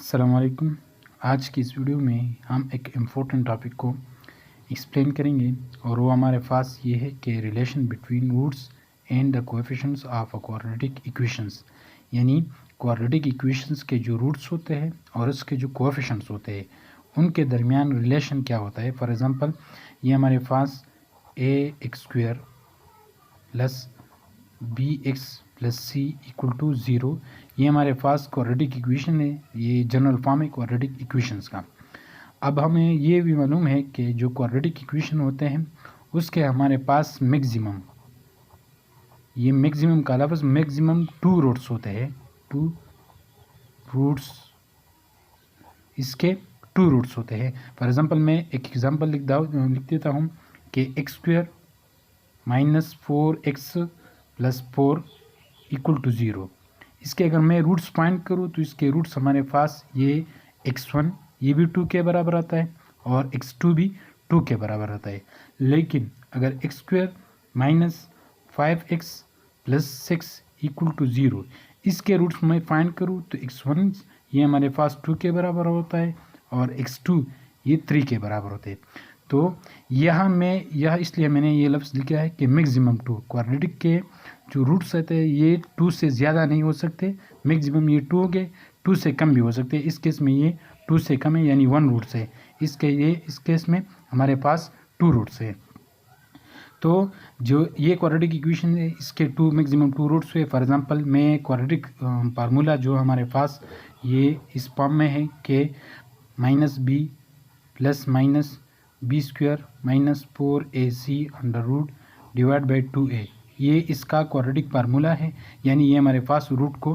अस्सलामुअलैकुम। आज की इस वीडियो में हम एक इम्पोर्टेंट टॉपिक को एक्सप्लेन करेंगे और वो हमारे पास ये है कि relation between roots and the coefficients of a quadratic equations, यानी क्वाड्रेटिक इक्वेशंस के जो रूट्स होते हैं और उसके जो कोएफिशिएंट्स होते हैं उनके दरमियान रिलेशन क्या होता है। फॉर एग्जांपल ये हमारे पास ax² plus bx plus C equal to 0, ये हमारे पास क्वाड्रेटिक इक्वेशन है, ये जनरल फॉर्म है क्वाड्रेटिक इक्वेशंस का। अब हमें ये भी मालूम है कि जो क्वाड्रेटिक इक्वेशन होते हैं उसके हमारे पास मैक्सिमम, ये मैक्सिमम का लफ्ज़ मैक्सिमम 2 रूट्स होते हैं, 2 रूट्स, इसके 2 रूट्स होते हैं। फॉर एग्जांपल मैं एक एग्जांपल लिख देता हूँ कि x² minus 4x plus 4 equal to 0। इसके अगर मैं रूट्स फाइंड करूँ तो इसके रूट्स हमारे पास ये x1 ये भी 2 के बराबर आता है और x2 भी 2 के बराबर आता है। लेकिन अगर x² minus 5x plus 6 equal to 0 इसके रूट्स मैं फाइंड करूँ तो x1 ये हमारे पास 2 के बराबर होता है और x2 ये 3 के बराबर होते हैं। तो यह इसलिए मैंने ये लफ्ज़ लिखा है कि मैक्सिमम 2, क्वाड्रेटिक के जो रूट्स रहते हैं ये 2 से ज़्यादा नहीं हो सकते, मैक्सिमम ये 2 हो गए, 2 से कम भी हो सकते हैं। इस केस में ये 2 से कम है यानी 1 रूट्स है, इस केस में हमारे पास 2 रूट्स है। तो जो ये क्वाड्रेटिक इक्वेशन है इसके मैक्सिमम 2 रूट्स हुए। फॉर एग्जांपल मैं क्वाड्रेटिक फार्मूला जो हमारे पास ये इस फॉर्म में है कि minus B plus minus b² minus 4ac under root divide by 2a, ये इसका क्वाड्रेटिक फार्मूला है, यानी ये हमारे पास रूट को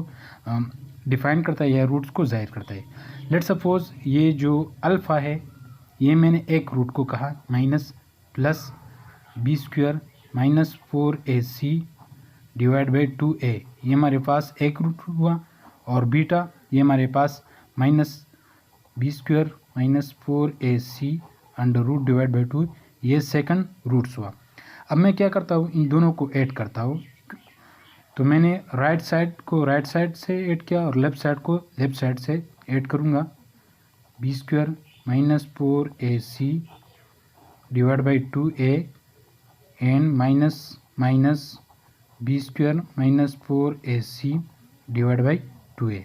डिफाइन करता है या रूट्स को जाहिर करता है। लेट्स सपोज ये जो अल्फ़ा है ये मैंने एक रूट को कहा minus plus b² minus 4ac divide by 2a, ये हमारे पास एक रूट हुआ, और बीटा ये हमारे पास minus b² minus 4ac under root divide by 2, ये सेकंड रूट्स हुआ। अब मैं क्या करता हूँ, इन दोनों को ऐड करता हूँ। तो मैंने राइट साइड को राइट साइड से ऐड किया और लेफ़्ट साइड को लेफ़्ट साइड से ऐड करूँगा। b² minus 4ac divide by 2a and minus minus b² minus 4ac divide by 2a।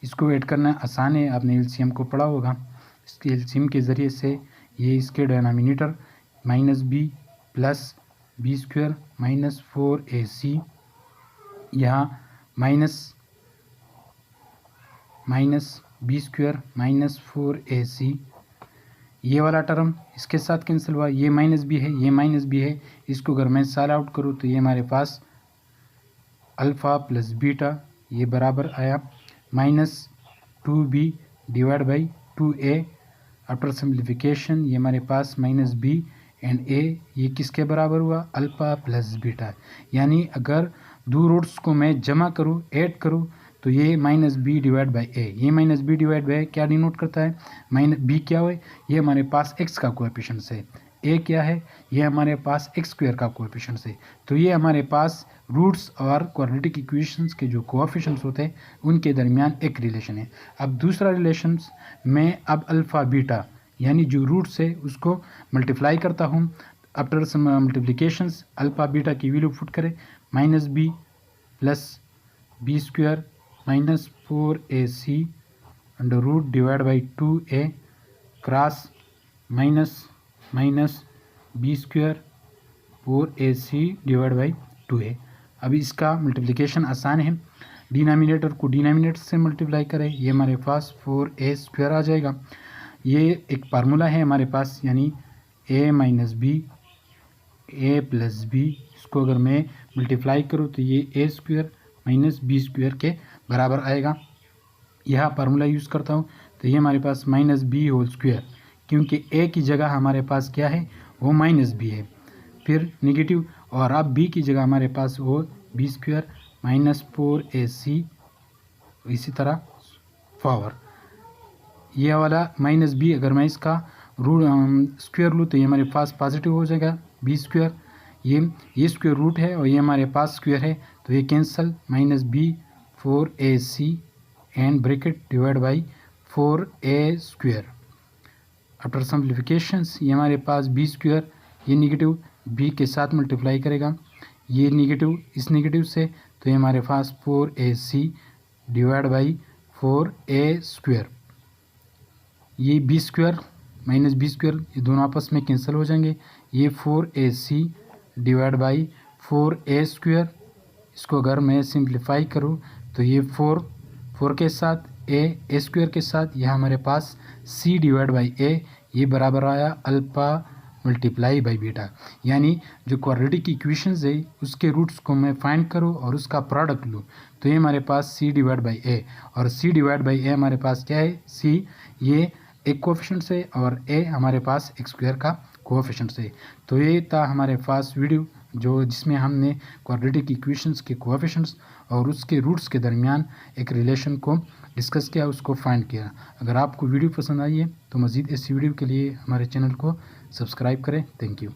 इसको ऐड करना आसान है, आपने एलसीएम को पढ़ा होगा। इसके एलसीएम के ज़रिए से ये इसके denominator minus b plus b² minus 4ac, यहाँ माइनस b² माइनस 4ac, ये वाला टर्म इसके साथ कैंसिल हुआ, ये माइनस b है ये माइनस b है, इसको अगर मैं सॉल्व आउट करूँ तो ये हमारे पास अल्फ़ा प्लस बीटा ये बराबर आया minus 2b divide by 2a। After simplification ये हमारे पास माइनस b एंड a ये किसके बराबर हुआ, अल्फ़ा प्लस बीटा। यानी अगर 2 रूट्स को मैं जमा करूँ ऐड करूँ तो ये minus b divide by a, ये माइनस b डिवाइड बाई क्या डिनोट करता है, माइनस b क्या है, ये हमारे पास x का कोएफिशिएंट है, a क्या है, ये हमारे पास x² का कोएफिशिएंट है। तो ये हमारे पास रूट्स और क्वाड्रेटिक इक्वेशंस के जो कोएफिशिएंट्स होते हैं उनके दरमियान एक रिलेशन है। अब दूसरा रिलेशन मैं अब अल्फ़ा बीटा यानी जो रूट्स है उसको मल्टीप्लाई करता हूँ। After some multiplications alpha beta की वैल्यू पुट करें, minus b plus b² minus 4ac under root divide by 2a cross minus minus b² 4ac divide by 2a। अभी इसका मल्टीप्लिकेशन आसान है, डिनोमिनेटर को डिनोमिनेटर से मल्टीप्लाई करें, ये हमारे पास 4a² आ जाएगा। ये एक फार्मूला है हमारे पास, यानी a minus b a plus b, इसको अगर मैं मल्टीप्लाई करूँ तो ये a² माइनस b² के बराबर आएगा। यह फार्मूला यूज़ करता हूँ तो ये हमारे पास माइनस b होल स्क्वायर, क्योंकि a की जगह हमारे पास क्या है वो माइनस b है, फिर नेगेटिव, और अब b की जगह हमारे पास वो b² माइनस 4ac, इसी तरह पावर ये वाला माइनस b, अगर मैं इसका रूट स्क्वायर लूँ तो ये हमारे पास पॉजिटिव हो जाएगा b², ये स्क्वायर रूट है और ये हमारे पास स्क्वायर है तो ये cancel, minus b 4ac and bracket divide by 4a²। After simplifications ये हमारे पास b², ये निगेटिव b के साथ मल्टीप्लाई करेगा, ये निगेटिव इस निगेटिव से, तो ये हमारे पास 4ac डिवाइड बाई 4a²। ये b² माइनस b² ये दोनों आपस में कैंसिल हो जाएंगे, ये 4ac डिवाइड बाई 4a²। इसको अगर मैं सिंप्लीफाई करूँ तो ये 4 के साथ a² के साथ यह हमारे पास c डिवाइड बाई a, ये बराबर आया अल्फ़ा मल्टीप्लाई बाई बीटा। यानी जो क्वाड्रेटिक इक्वेशंस है उसके रूट्स को मैं फाइंड करूँ और उसका प्रोडक्ट लूँ, तो ये हमारे पास c डिवाइड बाई a, और c डिवाइड बाई a हमारे पास क्या है, c ये एक कोएफिशिएंट है और a हमारे पास x² का कोएफिशिएंट है। तो ये था हमारे पास वीडियो जिसमें हमने क्वाड्रेटिक इक्वेशंस के कोएफिशिएंट्स और उसके रूट्स के दरमियान एक रिलेशन को डिस्कस किया, उसको फाइंड किया। अगर आपको वीडियो पसंद आई है तो मज़ीद इस वीडियो के लिए हमारे चैनल को सब्सक्राइब करें। Thank you.